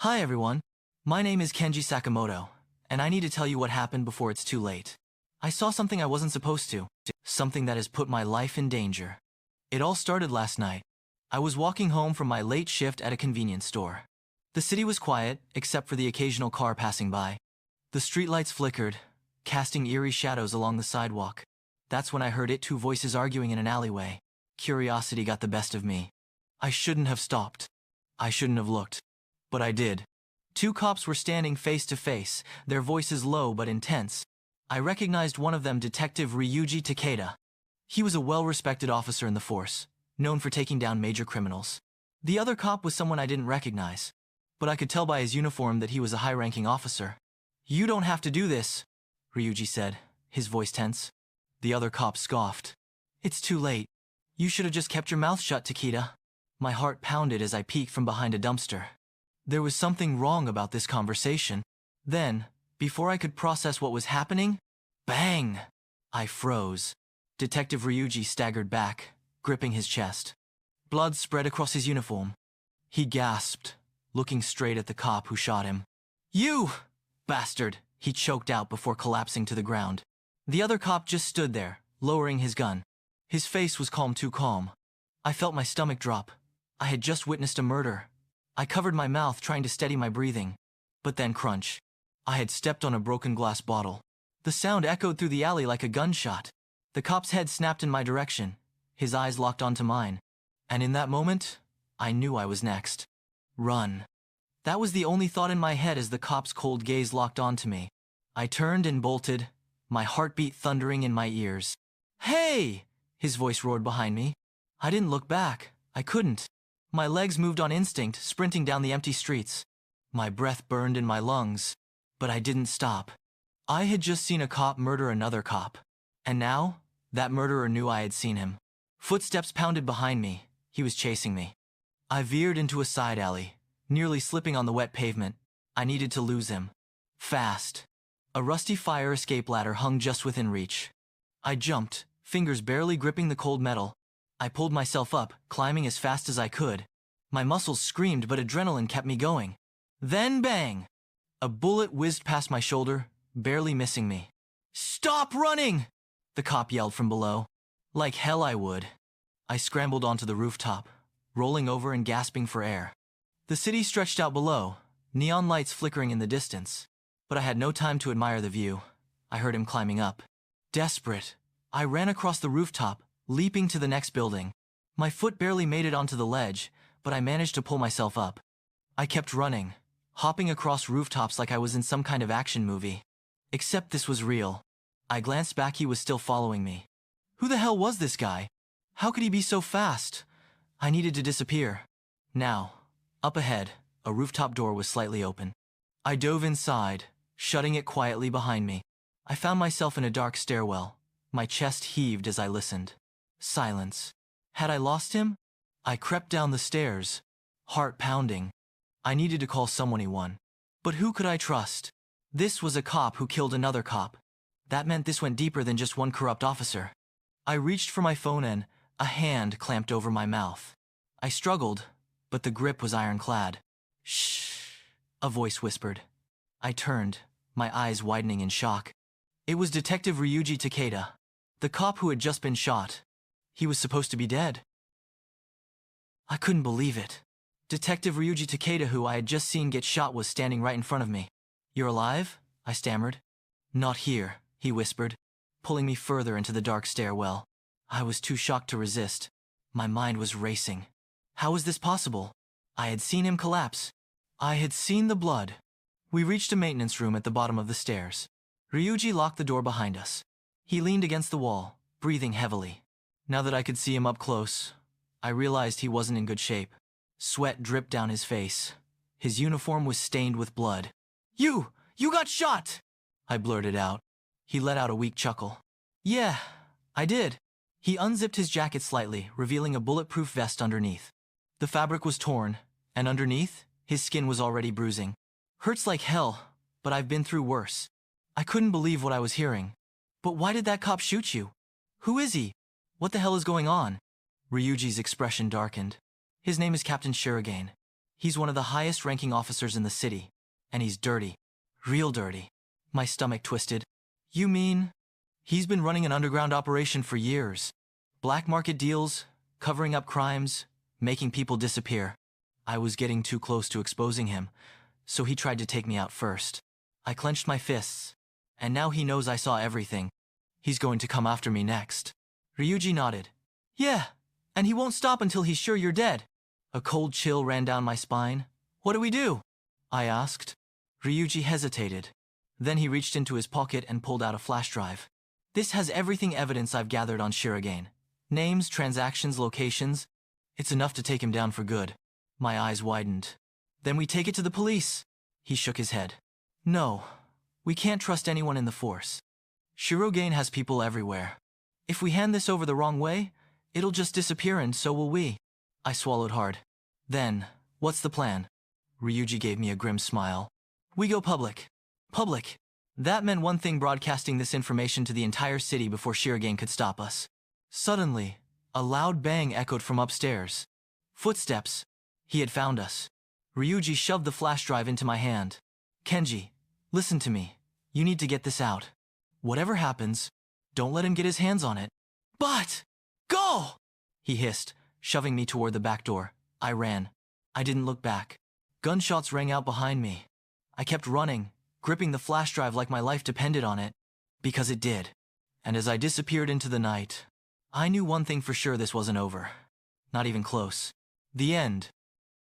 Hi everyone, my name is Kenji Sakamoto, and I need to tell you what happened before it's too late. I saw something I wasn't supposed to, something that has put my life in danger. It all started last night. I was walking home from my late shift at a convenience store. The city was quiet, except for the occasional car passing by. The streetlights flickered, casting eerie shadows along the sidewalk. That's when I heard two voices arguing in an alleyway. Curiosity got the best of me. I shouldn't have stopped. I shouldn't have looked. But I did. Two cops were standing face to face, their voices low but intense. I recognized one of them, Detective Ryuji Takeda. He was a well-respected officer in the force, known for taking down major criminals. The other cop was someone I didn't recognize, but I could tell by his uniform that he was a high-ranking officer. "You don't have to do this," Ryuji said, his voice tense. The other cop scoffed. "It's too late. You should have just kept your mouth shut, Takeda." My heart pounded as I peeked from behind a dumpster. There was something wrong about this conversation. Then, before I could process what was happening, bang! I froze. Detective Ryuji staggered back, gripping his chest. Blood spread across his uniform. He gasped, looking straight at the cop who shot him. "You! Bastard!" he choked out before collapsing to the ground. The other cop just stood there, lowering his gun. His face was calm, too calm. I felt my stomach drop. I had just witnessed a murder. I covered my mouth, trying to steady my breathing. But then crunch. I had stepped on a broken glass bottle. The sound echoed through the alley like a gunshot. The cop's head snapped in my direction. His eyes locked onto mine. And in that moment, I knew I was next. Run. That was the only thought in my head as the cop's cold gaze locked onto me. I turned and bolted, my heartbeat thundering in my ears. "Hey!" his voice roared behind me. I didn't look back. I couldn't. My legs moved on instinct, sprinting down the empty streets. My breath burned in my lungs, but I didn't stop. I had just seen a cop murder another cop, and now, that murderer knew I had seen him. Footsteps pounded behind me. He was chasing me. I veered into a side alley, nearly slipping on the wet pavement. I needed to lose him. Fast. A rusty fire escape ladder hung just within reach. I jumped, fingers barely gripping the cold metal. I pulled myself up, climbing as fast as I could. My muscles screamed, but adrenaline kept me going. Then bang! A bullet whizzed past my shoulder, barely missing me. "Stop running!" the cop yelled from below. Like hell I would. I scrambled onto the rooftop, rolling over and gasping for air. The city stretched out below, neon lights flickering in the distance. But I had no time to admire the view. I heard him climbing up. Desperate, I ran across the rooftop, leaping to the next building. My foot barely made it onto the ledge, but I managed to pull myself up. I kept running, hopping across rooftops like I was in some kind of action movie. Except this was real. I glanced back. He was still following me. Who the hell was this guy? How could he be so fast? I needed to disappear. Now, up ahead, a rooftop door was slightly open. I dove inside, shutting it quietly behind me. I found myself in a dark stairwell. My chest heaved as I listened. Silence. Had I lost him? I crept down the stairs, heart pounding. I needed to call someone. But who could I trust? This was a cop who killed another cop. That meant this went deeper than just one corrupt officer. I reached for my phone and a hand clamped over my mouth. I struggled, but the grip was ironclad. "Shh," a voice whispered. I turned, my eyes widening in shock. It was Detective Ryuji Takeda, the cop who had just been shot. He was supposed to be dead. I couldn't believe it. Detective Ryuji Takeda, who I had just seen get shot, was standing right in front of me. "You're alive?" I stammered. "Not here," he whispered, pulling me further into the dark stairwell. I was too shocked to resist. My mind was racing. How was this possible? I had seen him collapse. I had seen the blood. We reached a maintenance room at the bottom of the stairs. Ryuji locked the door behind us. He leaned against the wall, breathing heavily. Now that I could see him up close, I realized he wasn't in good shape. Sweat dripped down his face. His uniform was stained with blood. You got shot!" I blurted out. He let out a weak chuckle. "Yeah, I did." He unzipped his jacket slightly, revealing a bulletproof vest underneath. The fabric was torn, and underneath, his skin was already bruising. "Hurts like hell, but I've been through worse." I couldn't believe what I was hearing. "But why did that cop shoot you? Who is he? What the hell is going on?" Ryuji's expression darkened. "His name is Captain Shirogane. He's one of the highest-ranking officers in the city, and he's dirty. Real dirty. My stomach twisted. You mean? He's been running an underground operation for years. Black market deals, covering up crimes, making people disappear. I was getting too close to exposing him, so he tried to take me out first. I clenched my fists, and now he knows I saw everything. He's going to come after me next. Ryuji nodded. Yeah, and he won't stop until he's sure you're dead. A cold chill ran down my spine. What do we do? I asked. Ryuji hesitated. Then he reached into his pocket and pulled out a flash drive. This has everything evidence I've gathered on Shirogane. Names, transactions, locations. It's enough to take him down for good. My eyes widened. Then we take it to the police. He shook his head. No, we can't trust anyone in the force. Shirogane has people everywhere. If we hand this over the wrong way, it'll just disappear and so will we. I swallowed hard. Then, what's the plan? Ryuji gave me a grim smile. We go public. Public. That meant one thing: broadcasting this information to the entire city before Shirogane could stop us. Suddenly, a loud bang echoed from upstairs. Footsteps. He had found us. Ryuji shoved the flash drive into my hand. Kenji, listen to me. You need to get this out. Whatever happens, don't let him get his hands on it. But, go! He hissed, shoving me toward the back door. I ran. I didn't look back. Gunshots rang out behind me. I kept running, gripping the flash drive like my life depended on it. Because it did. And as I disappeared into the night, I knew one thing for sure: this wasn't over. Not even close. The end.